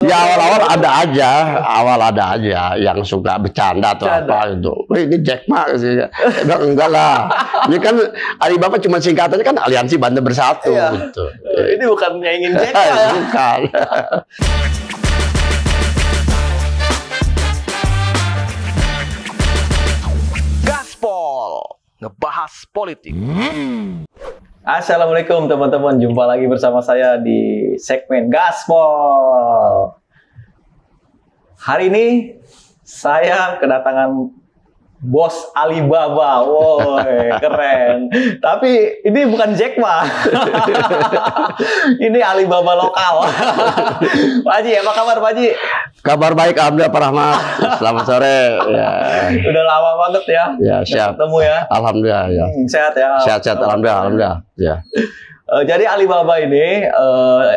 Ya awal ada aja yang suka bercanda atau apa itu. Ini Jack Ma sih. Enggak lah. Ini kan Alibaba cuma singkatannya kan Aliansi Banten Bersatu. Iya. Gitu. Ini bukan nyaingin Jack Ma ya. Bukan. Gaspol, ngebahas politik. Assalamualaikum teman-teman, jumpa lagi bersama saya di segmen Gaspol. Hari ini saya kedatangan bos Alibaba, woi keren. Tapi ini bukan Jack Ma, ini Alibaba lokal. Pak Haji, apa kabar Pak Haji? Kabar baik, alhamdulillah Pak Rahmat. Selamat sore. Ya. Udah lama banget ya. Ya siap. Ketemu ya. Alhamdulillah ya. Sehat ya. Sehat-sehat, alhamdulillah. Ya. Jadi Alibaba ini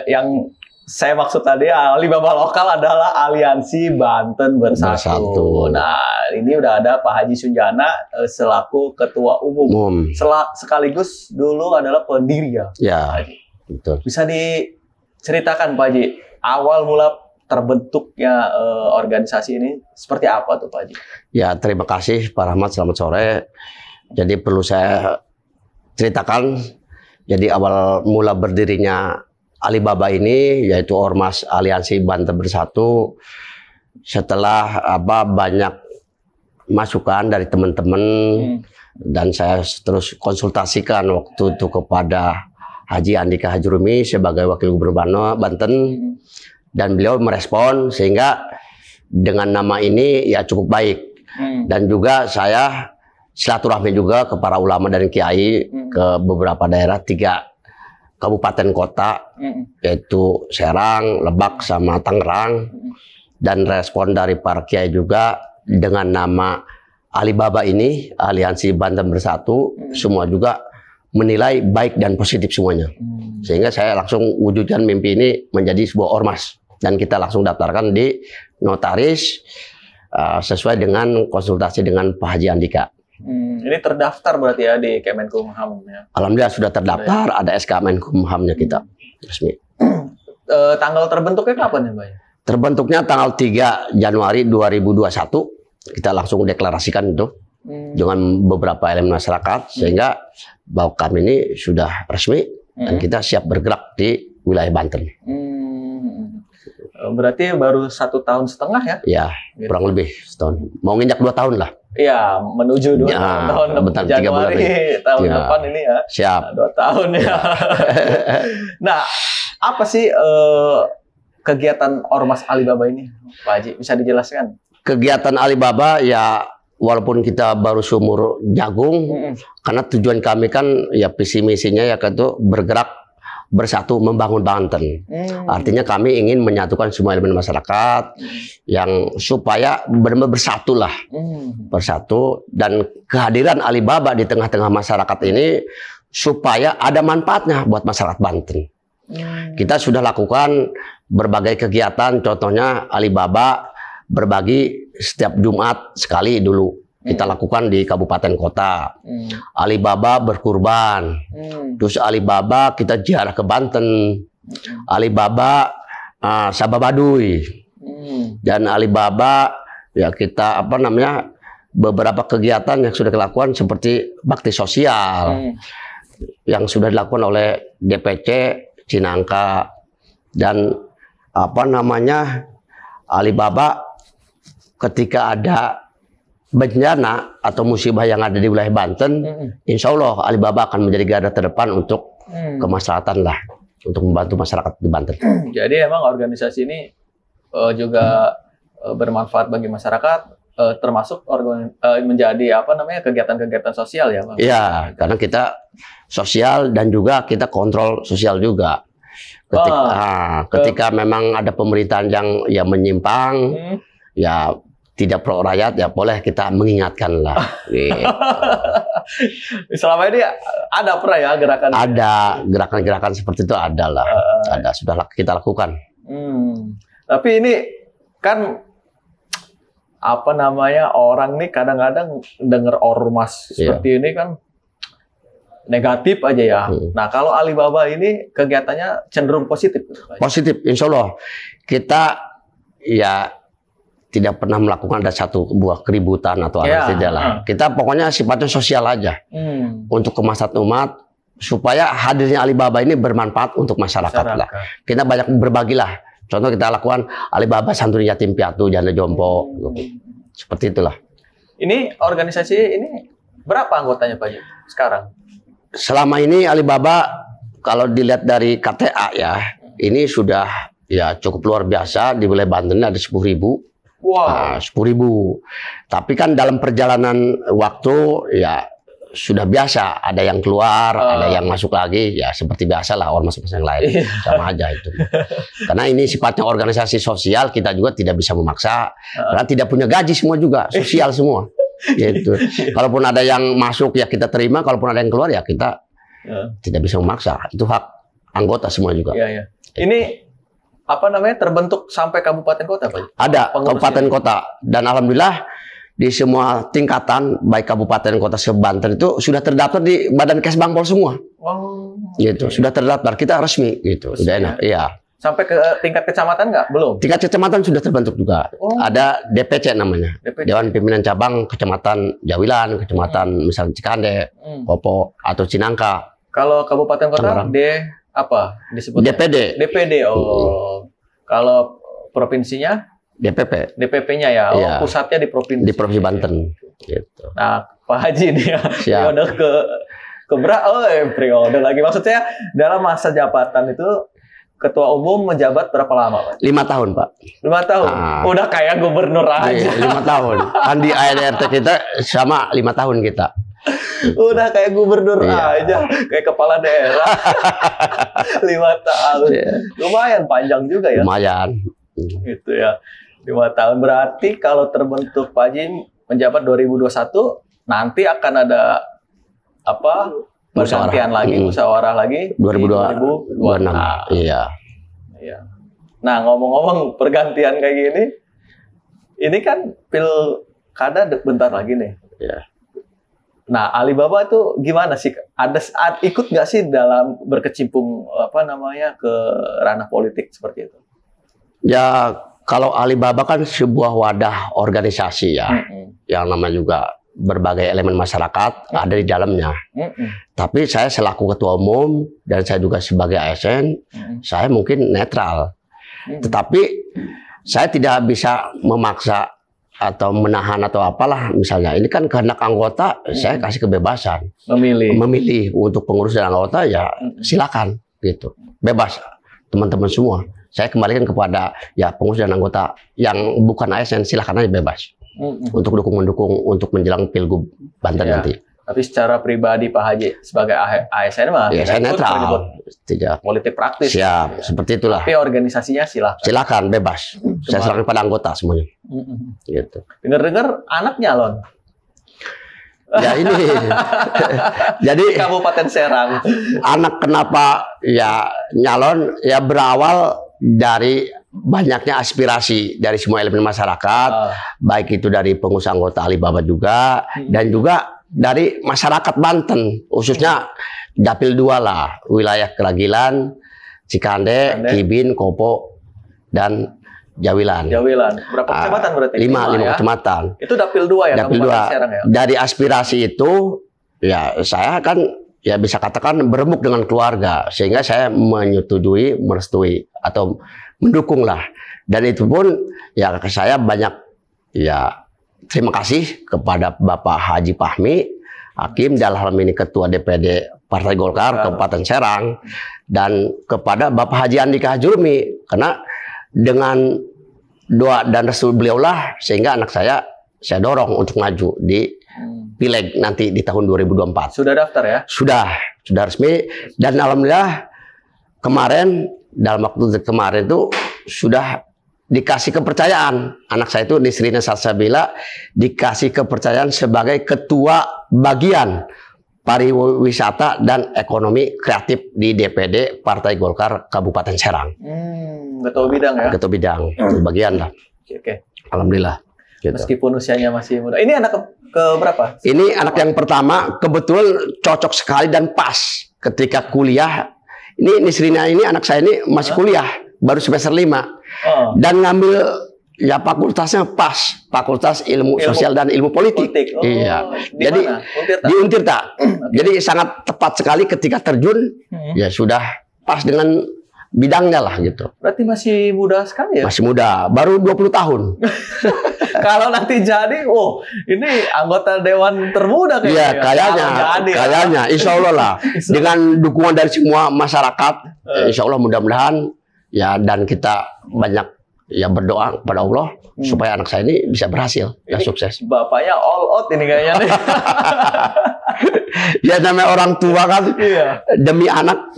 yang saya maksud tadi Alibaba lokal adalah Aliansi Banten Bersatu. Nah, ini udah ada Pak Haji Sunjana selaku Ketua Umum. Sekaligus dulu adalah pendiri ya. Ya. Pak Haji. Betul. Bisa diceritakan Pak Haji, awal mula terbentuknya organisasi ini seperti apa tuh Pak Haji? Ya, terima kasih Pak Rahmat, selamat sore. Jadi perlu saya ceritakan, jadi awal mula berdirinya Alibaba ini yaitu Ormas Aliansi Banten Bersatu setelah banyak masukan dari teman-teman dan saya terus konsultasikan waktu itu kepada Haji Andika Hajrumi sebagai Wakil Gubernur Banten dan beliau merespon sehingga dengan nama ini ya cukup baik dan juga saya silaturahmi juga ke para ulama dan kiai ke beberapa daerah 3 kabupaten kota yaitu Serang, Lebak sama Tangerang dan respon dari para kiai juga dengan nama Alibaba ini Aliansi Banten Bersatu semua juga menilai baik dan positif semuanya sehingga saya langsung wujudkan mimpi ini menjadi sebuah ormas dan kita langsung daftarkan di notaris sesuai dengan konsultasi dengan Pak Haji Andika. Ini terdaftar berarti ya di Kemenkumham ya? Alhamdulillah sudah terdaftar, ada SK Menkumhamnya kita resmi. Tanggal terbentuknya kapan ya Pak? Terbentuknya tanggal 3 Januari 2021. Kita langsung deklarasikan itu dengan beberapa elemen masyarakat sehingga bahwa kami ini sudah resmi dan kita siap bergerak di wilayah Banten. Berarti baru 1,5 tahun ya? Ya, kurang lebih setahun. Mau nginjak 2 tahun lah. Iya, menuju 2 tahun. Betul, Januari tahun depan ini ya. Siap. 2 tahun ya. Nah, apa sih kegiatan Ormas Alibaba ini, Pak Haji? Bisa dijelaskan? Kegiatan Alibaba ya walaupun kita baru sumur jagung, karena tujuan kami kan ya visi misinya ya kan itu bergerak bersatu membangun Banten. Artinya kami ingin menyatukan semua elemen masyarakat yang supaya benar-benar bersatu lah. Bersatu dan kehadiran Alibaba di tengah-tengah masyarakat ini supaya ada manfaatnya buat masyarakat Banten. Kita sudah lakukan berbagai kegiatan, contohnya Alibaba berbagi setiap Jumat sekali dulu. Kita lakukan di kabupaten kota. Alibaba berkurban. Terus Alibaba kita ziarah ke Banten. Alibaba Sabah Baduy. Dan Alibaba ya kita beberapa kegiatan yang sudah dilakukan seperti bakti sosial yang sudah dilakukan oleh DPC Cinangka dan Alibaba ketika ada bencana atau musibah yang ada di wilayah Banten, insya Allah Alibaba akan menjadi garda terdepan untuk kemaslahatan lah, untuk membantu masyarakat di Banten. Jadi emang organisasi ini juga bermanfaat bagi masyarakat, termasuk menjadi kegiatan-kegiatan sosial ya, Bang? Iya, karena kita sosial dan juga kita kontrol sosial juga. Ketika memang ada pemerintahan yang menyimpang, ya tidak pro rakyat, ya boleh kita mengingatkan lah. Gitu. Selama ini ada pernah ya gerakan? Ada gerakan-gerakan seperti itu ada lah. Ada, sudah kita lakukan. Tapi ini kan orang nih kadang-kadang dengar ormas seperti ini kan negatif aja ya. Nah kalau Alibaba ini kegiatannya cenderung positif. Positif, insya Allah. Kita ya tidak pernah melakukan ada satu buah keributan atau apa tidak lah. Kita pokoknya sifatnya sosial aja untuk kemaslahatan umat supaya hadirnya Alibaba ini bermanfaat untuk masyarakat lah. Kita banyak berbagilah. Contoh kita lakukan Alibaba Santuni Yatim Piatu Janda Jompo, seperti itulah. Ini organisasi ini berapa anggotanya Pak Haji sekarang? Selama ini Alibaba kalau dilihat dari KTA ya, ini sudah ya cukup luar biasa. Di wilayah Banten ada 10.000. Wow. Nah, 10.000. Tapi kan dalam perjalanan waktu ya sudah biasa, ada yang keluar, ada yang masuk lagi, ya seperti biasa lah ormas-ormas yang lain, sama aja itu. Karena ini sifatnya organisasi sosial, kita juga tidak bisa memaksa, karena tidak punya gaji semua juga, sosial semua. Gitu. Kalaupun ada yang masuk ya kita terima, kalaupun ada yang keluar ya kita tidak bisa memaksa. Itu hak anggota semua juga. Ya. Ini apa namanya terbentuk sampai kabupaten kota Pak? Ada kabupaten kota, dan alhamdulillah di semua tingkatan baik kabupaten kota se-Banten itu sudah terdaftar di Badan Kesbangpol semua. Gitu, sudah terdaftar, kita resmi gitu. Udah enak. Iya. Sampai ke tingkat kecamatan nggak? Belum. Tingkat kecamatan sudah terbentuk juga. Ada DPC namanya. Dewan Pimpinan Cabang Kecamatan Jawilan, Kecamatan misalnya Cikande, Popo atau Cinangka. Kalau kabupaten kota apa disebutnya? DPD. Kalau provinsinya DPP. DPP-nya ya. Pusatnya di provinsi. Di Provinsi Banten. Gitu. Nah, Pak Haji nih ya udah periode lagi. Maksudnya dalam masa jabatan itu Ketua Umum menjabat berapa lama, Pak? 5 tahun, Pak. 5 tahun? Udah kayak gubernur aja. 5 tahun. Kan di ART kita sama 5 tahun kita. Udah kayak gubernur aja. Kayak kepala daerah. 5 tahun. Lumayan panjang juga ya. Lumayan. Gitu ya. 5 tahun. Berarti kalau terbentuk Pak Haji menjabat 2021, nanti akan ada apa? Pergantian lagi, musyawarah lagi 2026. Iya. Nah, ngomong-ngomong pergantian kayak gini, ini kan pilkada bentar lagi nih. Iya. Nah, Alibaba itu gimana sih? Ikut nggak sih dalam berkecimpung ke ranah politik seperti itu? Ya, kalau Alibaba kan sebuah wadah organisasi ya, yang namanya juga berbagai elemen masyarakat ada di dalamnya. Tapi saya selaku ketua umum dan saya juga sebagai ASN, saya mungkin netral. Tetapi saya tidak bisa memaksa atau menahan atau apalah misalnya. Ini kan kehendak anggota, saya kasih kebebasan. Memilih untuk pengurus dan anggota ya silakan gitu. Bebas teman-teman semua. Saya kembalikan kepada ya pengurus dan anggota yang bukan ASN, silakan aja bebas. Untuk mendukung untuk menjelang Pilgub Banten nanti. Tapi secara pribadi Pak Haji sebagai ASN mah ya, saya netral, tidak politik praktis. Siap, seperti itulah. Tapi organisasinya silakan. Silakan bebas. Saya serahkan pada anggota semuanya. Gitu. Dengar-dengar anak nyalon. Ya ini. Jadi Kabupaten Serang. Anak kenapa ya nyalon ya berawal dari banyaknya aspirasi dari semua elemen masyarakat, baik itu dari pengusaha anggota Alibaba juga, dan juga dari masyarakat Banten, khususnya Dapil 2 lah, wilayah Keragilan, Cikande, Kibin, Kopo, dan Jawilan. Berapa kecamatan berarti? 5 kecamatan. Itu Dapil 2 ya? Dapil 2. Serang ya? Dari aspirasi itu, ya saya kan ya bisa katakan berembuk dengan keluarga, sehingga saya menyetujui, merestui, atau mendukung lah. Dan itu pun ya saya banyak ya terima kasih kepada Bapak Haji Fahmi Hakim dalam hal ini Ketua DPD Partai Golkar Kabupaten Serang, dan kepada Bapak Haji Andika Hajurumi, karena dengan doa dan restu beliau lah sehingga anak saya dorong untuk maju di Pileg nanti di tahun 2024. Sudah daftar ya? Sudah resmi, dan alhamdulillah kemarin dalam waktu kemarin itu sudah dikasih kepercayaan. Anak saya itu Nisrina Salsabila dikasih kepercayaan sebagai ketua bagian pariwisata dan ekonomi kreatif di DPD Partai Golkar Kabupaten Serang. Ketua bidang ya? Ketua bidang, bagian lah. Oke. Alhamdulillah. Gitu. Meskipun usianya masih muda. Ini anak ke berapa? Ini anak yang pertama, kebetulan cocok sekali dan pas ketika kuliah. Ini Nisrina ini anak saya ini masih kuliah, baru semester 5. Dan ngambil Ya fakultasnya pas, Fakultas Ilmu Sosial dan Ilmu Politik. Oh, iya. Di Jadi mana? Untirta? di Untirta. Jadi sangat tepat sekali ketika terjun, ya sudah pas dengan bidangnya lah gitu. Berarti masih muda sekali ya? Masih muda, baru 20 tahun. Kalau nanti jadi, ini anggota dewan termuda kayaknya. Iya, Kalau jadi, kayaknya, insya Allah lah. Dengan dukungan dari semua masyarakat, insya Allah mudah-mudahan ya, dan kita banyak ya berdoa kepada Allah supaya anak saya ini bisa berhasil, ya sukses. Bapaknya all out ini kayaknya nih. Ya namanya orang tua kan, Iya. demi anak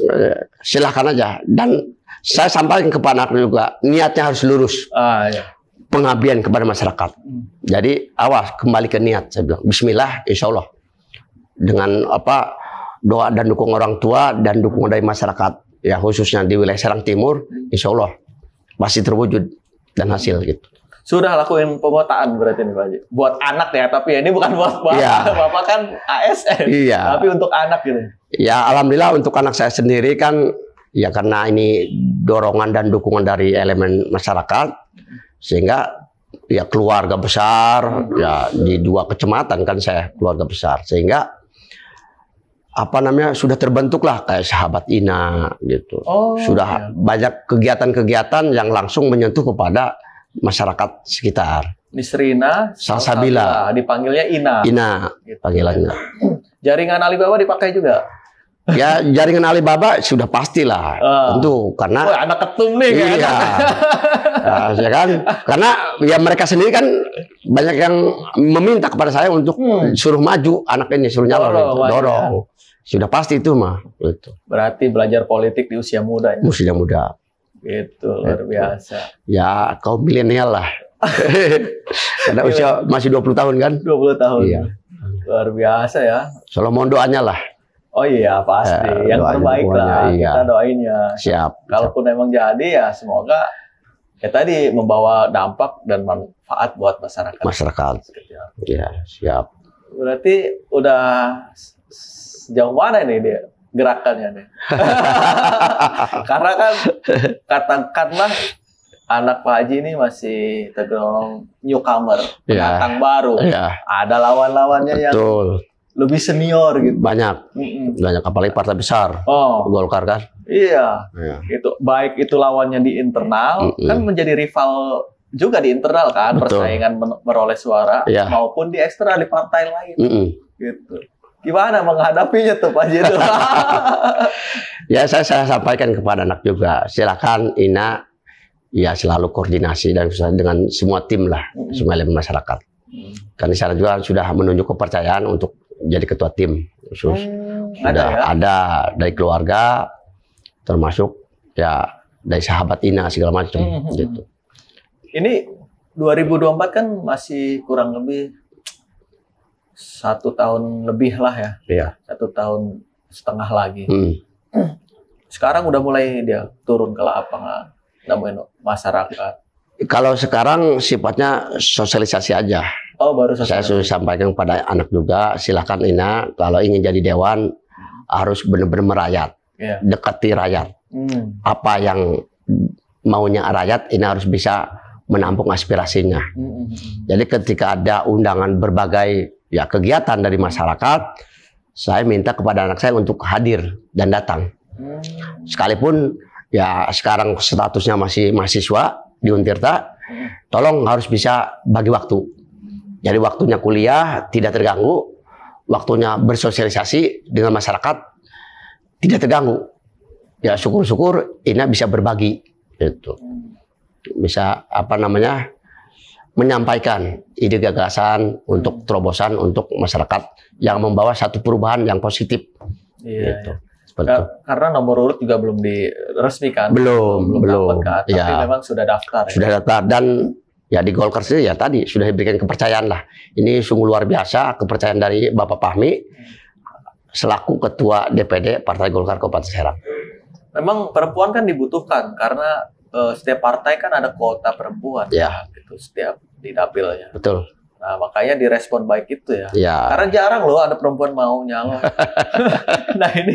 silahkan aja. Dan saya sampaikan kepada anak juga, niatnya harus lurus. Iya. Pengabdian kepada masyarakat. Jadi awas, kembali ke niat. Saya bilang, Bismillah, insya Allah. Dengan doa dan dukungan orang tua dan dukungan dari masyarakat, ya khususnya di wilayah Serang Timur, insya Allah pasti terwujud dan hasil gitu. Sudah lakuin pemetaan berarti nih Pak Haji. Buat anak ya, tapi ini bukan buat bapak. Iya. Bapak kan ASN. Iya. Tapi untuk anak gitu. Ya alhamdulillah untuk anak saya sendiri kan, ya karena ini dorongan dan dukungan dari elemen masyarakat, sehingga ya keluarga besar, ya di 2 kecamatan kan saya keluarga besar, sehingga sudah terbentuklah kayak Sahabat Ina gitu. Sudah banyak kegiatan-kegiatan yang langsung menyentuh kepada masyarakat sekitar. Nisrina Salsabila, dipanggilnya Ina. Ina panggilannya. Jaringan Alibaba dipakai juga. Ya jaringan Alibaba sudah pastilah, tentu karena anak ketum nih kan. Iya. Ya kan? Karena ya mereka sendiri kan banyak yang meminta kepada saya untuk suruh maju anak ini, suruh nyalon, dorong. Sudah pasti itu mah. Gitu. Berarti belajar politik di usia muda ya? Usia muda. Gitu, luar biasa. Ya, kaum milenial lah. Karena usia masih 20 tahun kan? 20 tahun. Iya. Luar biasa ya. Solo mohon doanya lah. Oh iya, pasti. Yang terbaik lah. Iya. Kita doainnya. Siap. Kalaupun emang jadi ya semoga ya tadi membawa dampak dan manfaat buat masyarakat. Masyarakat. Iya, siap. Berarti udah sejauh mana nih dia gerakannya nih? Karena kan katakanlah anak Pak Haji ini masih tergolong newcomer, pendatang baru. Iya. Ada lawan-lawannya yang lebih senior gitu. Banyak. Banyak, apalagi partai besar. Golkar kan? Iya. Itu baik itu lawannya di internal, kan menjadi rival juga di internal kan, persaingan meroleh suara, maupun di eksternal di partai lain. Gitu. Gimana menghadapinya tuh Pak Haji? Ya saya sampaikan kepada anak juga, silakan Ina ya selalu koordinasi dan dengan semua tim lah, semua elemen masyarakat. Karena saya juga sudah menunjuk kepercayaan untuk jadi ketua tim khusus. Ada dari keluarga, termasuk ya dari sahabat Ina segala macam gitu. Ini 2024 kan masih kurang lebih 1 tahun lebih lah ya. Iya. 1 tahun setengah lagi. Sekarang udah mulai dia turun ke lapangan, nemuin masyarakat. Kalau sekarang sifatnya sosialisasi aja. Baru saya sudah sampaikan kepada anak juga, silakan Ina kalau ingin jadi dewan harus benar-benar merayat, dekati rakyat. Apa yang maunya rakyat, Ina harus bisa menampung aspirasinya. Jadi ketika ada undangan berbagai kegiatan dari masyarakat, saya minta kepada anak saya untuk hadir dan datang. Sekalipun ya sekarang statusnya masih mahasiswa di Untirta, tolong harus bisa bagi waktu. Jadi waktunya kuliah tidak terganggu, waktunya bersosialisasi dengan masyarakat tidak terganggu. Ya syukur-syukur Ina bisa berbagi, gitu. Bisa menyampaikan ide gagasan untuk terobosan untuk masyarakat yang membawa satu perubahan yang positif. Gitu. Karena nomor urut juga belum diresmikan. Belum. Tapi memang sudah daftar. Sudah daftar dan ya di Golkar sendiri ya tadi sudah diberikan kepercayaan lah. Ini sungguh luar biasa kepercayaan dari Bapak Fahmi selaku Ketua DPD Partai Golkar Kabupaten Serang. Memang perempuan kan dibutuhkan karena setiap partai kan ada kuota perempuan. Ya. Gitu, setiap di dapilnya. Betul. Nah, makanya direspon baik itu ya. Ya. Karena jarang loh ada perempuan mau nyalon. Nah ini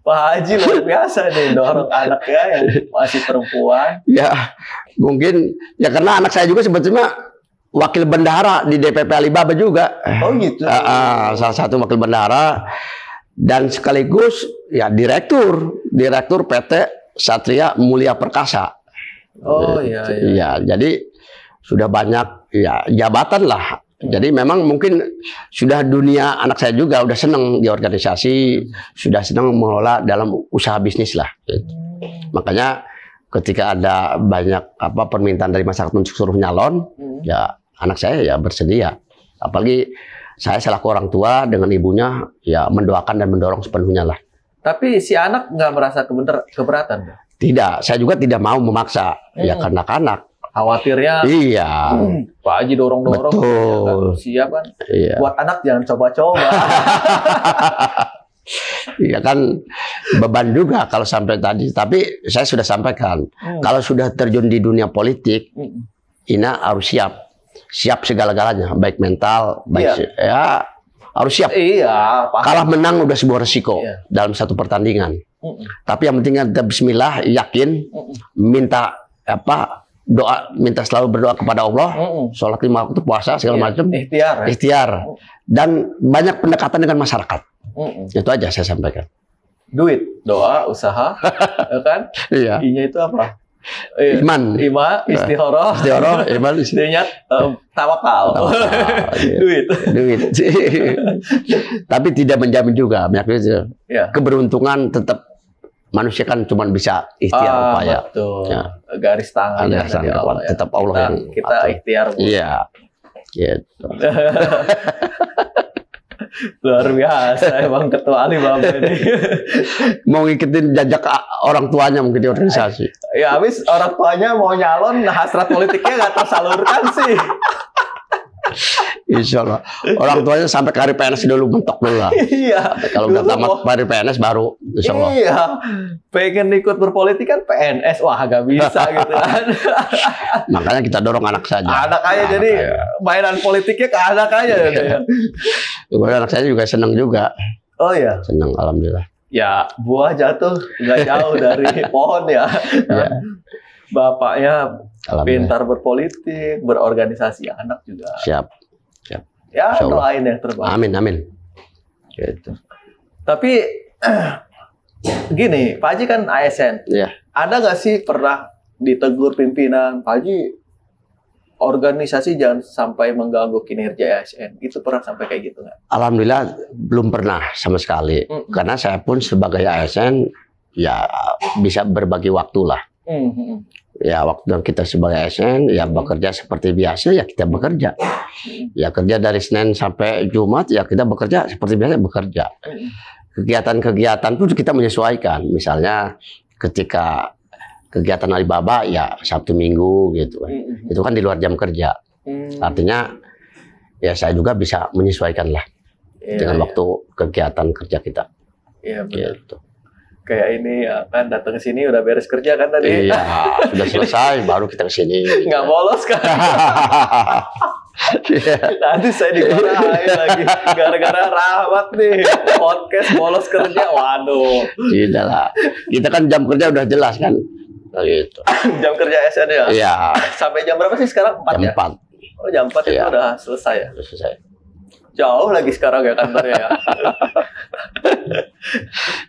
Pak Haji luar biasa nih dorong anaknya yang masih perempuan. Ya, mungkin ya karena anak saya juga sebetulnya wakil bendahara di DPP Alibaba juga. Oh gitu. Salah satu wakil bendahara dan sekaligus ya direktur PT Satria Mulia Perkasa. Oh iya. Ya, jadi sudah banyak ya jabatan lah. Jadi memang mungkin sudah dunia anak saya juga udah seneng di organisasi, sudah senang mengelola dalam usaha bisnis lah. Makanya ketika ada banyak permintaan dari masyarakat untuk suruh nyalon, ya anak saya ya bersedia. Apalagi saya selaku orang tua dengan ibunya ya mendoakan dan mendorong sepenuhnya lah. Tapi si anak nggak merasa keberatan? Tidak, saya juga tidak mau memaksa ya karena anak. Khawatirnya iya. Pak Haji dorong-dorong. Betul. Siap kan? Iya. Buat anak jangan coba-coba. Iya kan beban juga kalau sampai tadi. Tapi saya sudah sampaikan kalau sudah terjun di dunia politik, Ina harus siap segala-galanya, baik mental, baik ya harus siap. Iya. Paham. Kalah menang udah sebuah resiko dalam satu pertandingan. Tapi yang penting kita Bismillah, yakin, minta minta selalu berdoa kepada Allah, sholat 5 waktu, puasa segala macam, ikhtiar, dan banyak pendekatan dengan masyarakat. Itu aja saya sampaikan. Duit, doa, usaha, kan? Iya. I-nya itu apa? Iman, istihoroh, iman, D-nya tawakal. Duit. Tapi tidak menjamin juga, keberuntungan tetap. Manusia kan cuma bisa ikhtiar upaya. Betul. Ya. Garis tangan dari Allah. Tetap Allah yang kita ikhtiar. Iya. Gitu. Luar biasa emang ketua Alibaba ini. Mau ngikutin jejak orang tuanya mungkin di organisasi. Ya habis orang tuanya mau nyalon, hasrat politiknya nggak tersalurkan sih. Insya Allah. Orang tuanya sampai ke hari PNS dulu mentok dulu lah. Iya. Kalau udah tamat hari PNS baru, Insya Allah. Iya. Pengen ikut berpolitik kan PNS, wah gak bisa gitu kan. Makanya kita dorong anak saja. Anak aja jadi mainan politiknya ke anak aja. Anak saya juga senang juga. Oh iya. Senang, alhamdulillah. Ya buah jatuh nggak jauh dari pohon ya. Bapaknya pintar berpolitik, berorganisasi, anak juga. Siap. Ya, doain yang terbaik. Amin. Gitu. Tapi gini, Pak Haji kan ASN. Iya. Ada nggak sih pernah ditegur pimpinan, Pak Haji, organisasi jangan sampai mengganggu kinerja ASN? Itu pernah sampai kayak gitu nggak? Alhamdulillah belum pernah sama sekali. Karena saya pun sebagai ASN ya bisa berbagi waktu lah. Ya waktu kita sebagai ASN ya bekerja seperti biasa ya kita bekerja. Ya kerja dari Senin sampai Jumat ya kita bekerja seperti biasa bekerja. Kegiatan-kegiatan pun kita menyesuaikan. Misalnya ketika kegiatan Alibaba ya Sabtu Minggu gitu kan. Itu kan di luar jam kerja. Artinya ya saya juga bisa menyesuaikan lah dengan waktu kegiatan kerja kita. Iya benar. Gitu. Kayak ini ya kan datang ke sini udah beres kerja kan tadi. Iya, sudah selesai baru kita ke sini. Nggak bolos kan. Nanti saya dimarahin lagi gara-gara Rahmat nih podcast bolos kerja. Waduh. Tidak lah. Kita kan jam kerja udah jelas kan. Gitu. Jam kerja SN ya? Iya. Sampai jam berapa sih sekarang? 4 jam 4. Oh, jam 4 itu udah selesai ya? Udah selesai. Jauh lagi sekarang ya kantornya ya.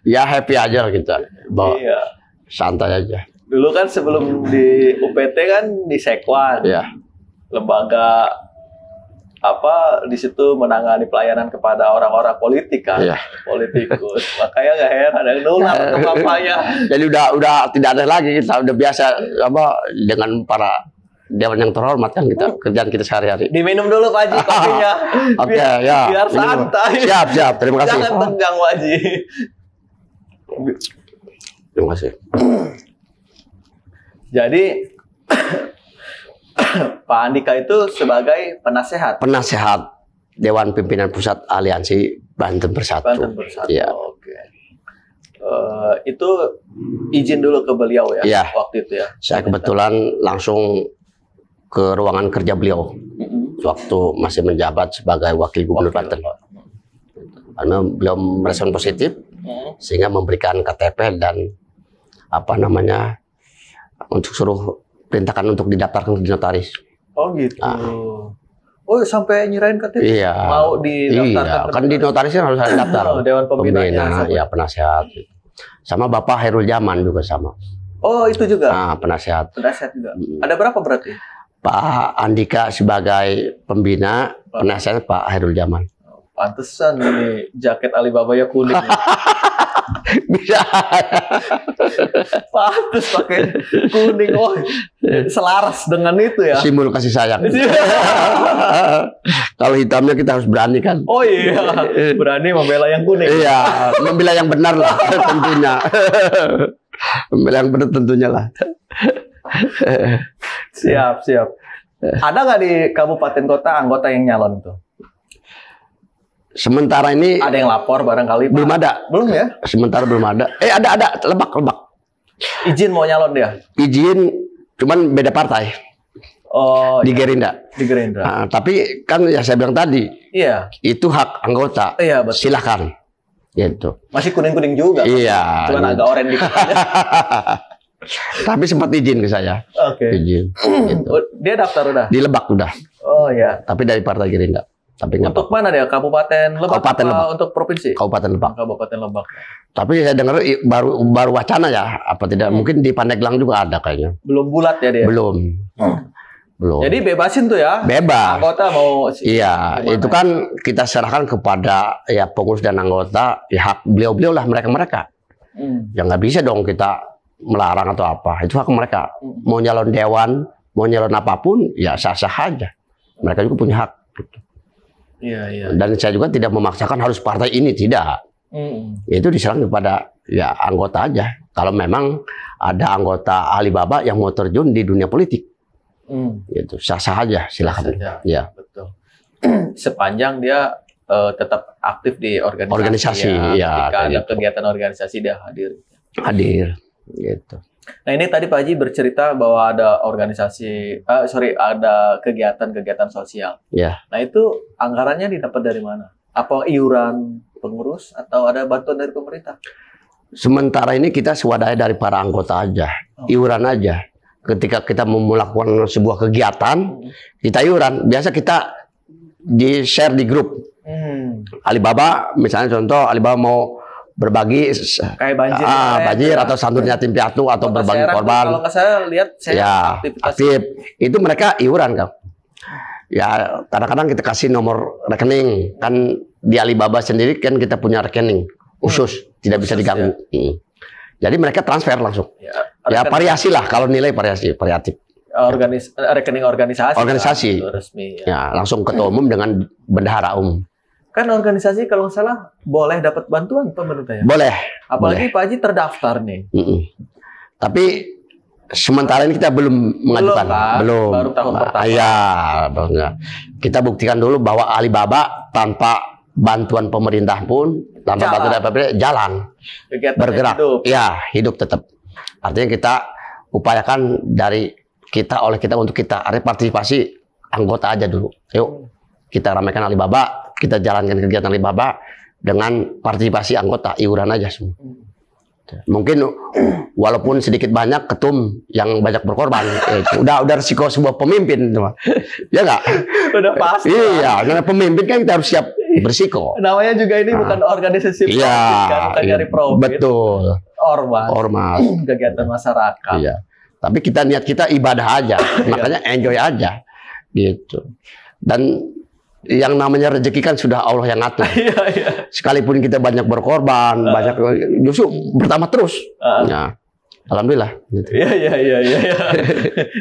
Ya happy aja kita. Iya. Santai aja. Dulu kan sebelum di UPT kan di Sekwan. Iya. Lembaga di situ menangani pelayanan kepada orang-orang politik kan. Iya. Politikus. Makanya nggak heran ada nular ke bapaknya. Jadi udah tidak ada lagi, kita udah biasa dengan para dewan yang terhormat kan kita kerjaan kita sehari-hari. Diminum dulu Pak Haji kopinya. Oke, ya. Biar santai. Siap. Terima kasih. Jangan tegang Pak Haji. Terima kasih. Jadi Pak Andika itu sebagai penasehat. Penasehat Dewan Pimpinan Pusat Aliansi Banten Bersatu. Banten Bersatu. Ya. Oke. Itu izin dulu ke beliau ya, waktu itu ya. Saya kebetulan langsung ke ruangan kerja beliau. waktu masih menjabat sebagai wakil gubernur Banten. Karena beliau merespon positif sehingga memberikan KTP dan apa namanya untuk suruh perintahkan untuk didaftarkan di notaris. Oh gitu. Oh sampai nyerahin KTP? Iya. Mau didaftarkan? Iya, kan di notaris harus ada daftar. Dewan Pembina, ya penasehat. Sama Bapak Hairul Jaman juga sama. Oh itu juga? Nah, penasehat. Penasehat juga. Ada berapa berarti? Pak Andika sebagai pembina, penasehat Pak Hairul Jaman. Pantesan ini jaket Alibaba ya kuning. Bisa. Pantes pakai kuning. Oh, selaras dengan itu ya. Simbol kasih sayang. Kalau hitamnya kita harus berani kan. Oh iya, berani membela yang kuning. Iya, membela yang benar lah tentunya. Membela yang benar tentunya lah. Siap. Ada nggak di kabupaten kota anggota yang nyalon tuh? Sementara ini ada yang lapor barangkali Pak? Belum ada. Belum ya? Sementara belum ada. Ada Lebak. Izin mau nyalon dia? Izin, cuman beda partai. Oh, di iya. Gerindra. Di Gerindra. Nah, tapi kan ya saya bilang tadi, iya. Itu hak anggota. Iya, betul. Silahkan. Gitu. Masih kuning-kuning juga. Iya. Cuman agak oranye dikit aja. Tapi sempat izin ke saya. Oke. Izin. Gitu. Dia daftar udah? Di Lebak udah. Oh iya. Tapi dari partai Gerindra. Tapi untuk mana dia? Kabupaten Lebak? Kabupaten Lebak. Untuk provinsi? Kabupaten Lebak. Kabupaten Lebak. Tapi saya dengar baru wacana ya. Apa tidak? Mungkin di Pandeglang juga ada kayaknya. Belum bulat ya dia? Belum. Belum. Jadi bebasin tuh ya? Bebas. Anggota mau... Iya. Itu kan kita serahkan kepada ya pengurus dan anggota. Ya hak beliau-beliau lah mereka-mereka. Ya nggak bisa dong kita melarang atau apa. Itu hak mereka. Mau nyalon dewan, mau nyalon apapun, ya sah-sah aja. Mereka juga punya hak. Gitu. Iya. Dan saya juga tidak memaksakan harus partai ini, tidak. Itu diserahkan kepada ya anggota aja. Kalau memang ada anggota Alibaba yang mau terjun di dunia politik, itu sah-sah aja, silakan. Ya, betul. Sepanjang dia tetap aktif di organisasi. Ya, Jika ada gitu. kegiatan organisasi dia hadir. Hadir, gitu. Nah ini tadi Pak Haji bercerita bahwa ada organisasi, ada kegiatan-kegiatan sosial. Ya. Nah itu anggarannya didapat dari mana? Apa iuran pengurus atau ada bantuan dari pemerintah? Sementara ini kita swadaya dari para anggota aja, iuran aja. Ketika kita mau melakukan sebuah kegiatan, kita iuran. Biasa kita di-share di grup. Alibaba, misalnya contoh, Alibaba mau berbagi kayak banjir, banjir atau santun yatim piatu atau berbagi korban. Kalau saya lihat ya aktif. Itu mereka iuran kan. Ya kadang-kadang kita kasih nomor rekening kan di Alibaba sendiri kan kita punya rekening khusus tidak bisa diganggu. Ya. Jadi mereka transfer langsung. Ya variasi lah kalau nilai variatif. Rekening organisasi. Organisasi. Kan, resmi. Ya langsung ketua umum dengan bendahara umum. Kan organisasi kalau nggak salah boleh dapat bantuan pemerintah ya? Boleh. Apalagi boleh. Pak Haji terdaftar nih. Tapi sementara ini kita belum mengajukan. Belum. Baru tahun pertama. Iya. Kita buktikan dulu bahwa Alibaba tanpa bantuan pemerintah pun, tanpa bantuan pemerintah jalan. Kegiatan bergerak. Hidup. Ya, hidup tetap. Artinya kita upayakan dari kita, oleh kita, untuk kita. Artinya partisipasi anggota aja dulu. Yuk, kita ramaikan Alibaba. Kita jalankan kegiatan Alibaba dengan partisipasi anggota, iuran aja semua. Mungkin walaupun sedikit banyak ketum yang banyak berkorban, udah resiko sebuah pemimpin, ya nggak? Udah pasti. Iya, karena pemimpin kan kita harus siap berisiko. Namanya juga ini bukan organisasi politik, kan, bukan dari profit. Betul. Ormas. Kegiatan masyarakat. Iya. Tapi kita niat kita ibadah aja, makanya enjoy aja, gitu. Dan yang namanya rezeki kan sudah Allah yang ngatur. Sekalipun kita banyak berkorban, banyak justru bertambah terus. Ya, alhamdulillah. Gitu. Iya.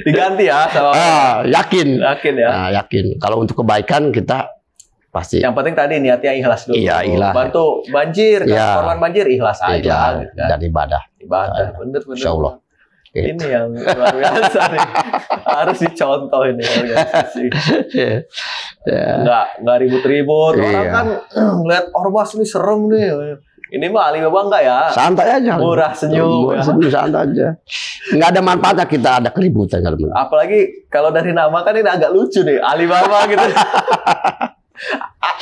Diganti ya sama. Yakin. Yakin ya. Nah, yakin. Kalau untuk kebaikan kita pasti. Yang penting tadi niatnya ikhlas dulu. Iya, ikhlas. Bantu banjir, korban banjir ikhlas aja. Gitu kan. Dan ibadah. Bener. Insya Allah. Gitu. Ini yang luar biasa nih. Harus dicontoh ini organisasi. Nggak ribut-ribut. Orang kan ngeliat ormas ini serem nih. Ini mah Alibaba enggak ya? Santai aja. Murah senyum. Murah senyum, santai aja. Nggak ada manfaatnya kita ada keributan. Apalagi kalau dari nama kan ini agak lucu nih, Alibaba gitu.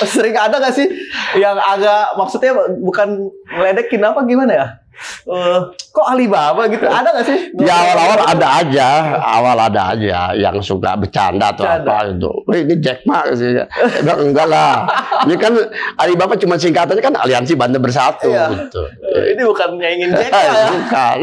Sering ada nggak sih yang agak maksudnya bukan ngeledekin apa gimana ya? Kok Alibaba gitu? Ada nggak sih? Ya awal-awal ada aja yang suka bercanda atau apa gitu. Ini Jack Ma sih. Enggak lah. Ini kan Alibaba cuma singkatannya kan Aliansi Banten Bersatu gitu. Ini bukan nyaingin Jack Ma ya? Bukan.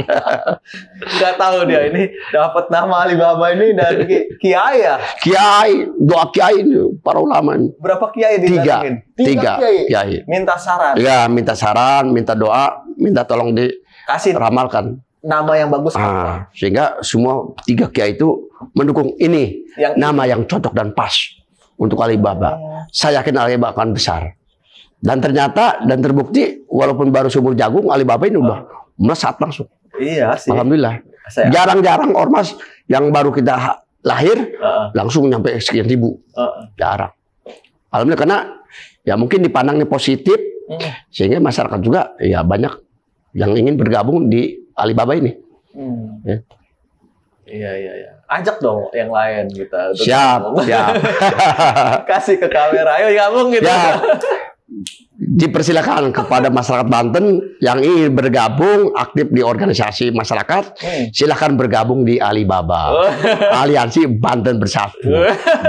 Nggak tahu dia ini dapat nama Alibaba ini dari kiai ya? Kiai, doa kiai ini para ulama ini. Berapa kiai didatengin? Tiga kiai. Minta saran. Ya, minta saran, minta doa, minta tolong kasih ramalkan nama yang bagus. Sehingga semua 3 kiai itu mendukung ini nama yang cocok dan pas untuk Alibaba. Saya yakin Alibaba akan besar. Dan ternyata dan terbukti walaupun baru sumur jagung, Alibaba ini udah melesat langsung. Iya sih. Alhamdulillah. Jarang-jarang ormas yang baru kita lahir langsung nyampe sekian ribu. Jarang. Alhamdulillah karena ya mungkin dipandangnya positif sehingga masyarakat juga ya banyak yang ingin bergabung di Alibaba ini. Ya. Iya. Ajak dong yang lain kita. Siap. Kasih ke kamera, ayo gabung gitu. Ya. Dipersilakan kepada masyarakat Banten yang ingin bergabung aktif di organisasi masyarakat, silakan bergabung di Alibaba. Aliansi Banten Bersatu.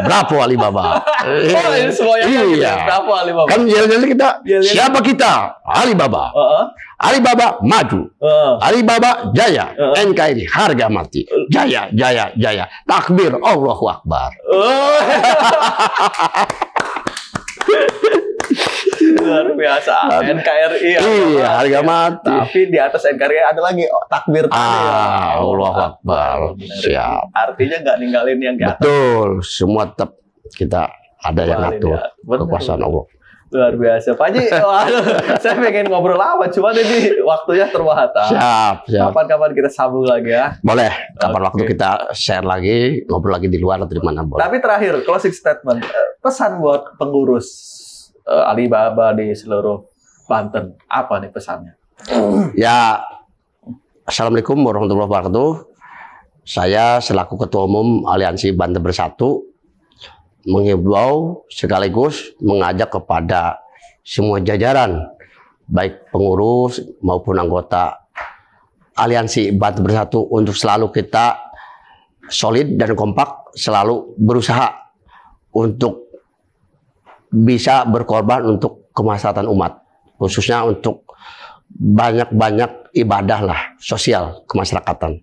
Bravo Alibaba. Ini semuanya gitu. Bravo Alibaba. Kan jalan-jalan kita, siapa kita? Alibaba. Alibaba maju. Alibaba jaya. NKRI harga mati. Jaya, jaya, jaya. Takbir Allahu Akbar. Luar biasa. NKRI. Iya, harga mati. Tapi di atas NKRI ada lagi takbir tadi. Allahu Akbar. Siap. Artinya nggak ninggalin yang di atas. Betul. Semua tetap kita ada yang atur. Kekuasaan Allah. Luar biasa. Pak Haji, saya pengen ngobrol lama, cuma ini waktunya terbatas. Siap. Kapan-kapan kita sambung lagi ya. Boleh. Kapan waktu kita share lagi, ngobrol lagi di luar atau di mana boleh. Tapi terakhir, closing statement. Pesan buat pengurus Alibaba di seluruh Banten. Apa nih pesannya? Ya, Assalamualaikum warahmatullahi wabarakatuh. Saya selaku Ketua Umum Aliansi Banten Bersatu menghimbau sekaligus mengajak kepada semua jajaran, baik pengurus maupun anggota Aliansi Banten Bersatu untuk selalu kita solid dan kompak, selalu berusaha untuk bisa berkorban untuk kemaslahatan umat, khususnya untuk banyak-banyak ibadah lah sosial kemasyarakatan,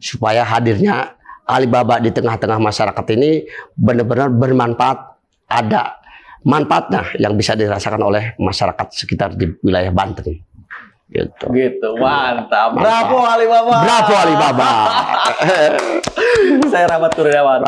supaya hadirnya Alibaba di tengah-tengah masyarakat ini benar-benar bermanfaat, ada manfaatnya yang bisa dirasakan oleh masyarakat sekitar di wilayah Banten. Gitu, mantap. Bravo Alibaba. Bravo Alibaba. Saya Rahmat Kurniawan.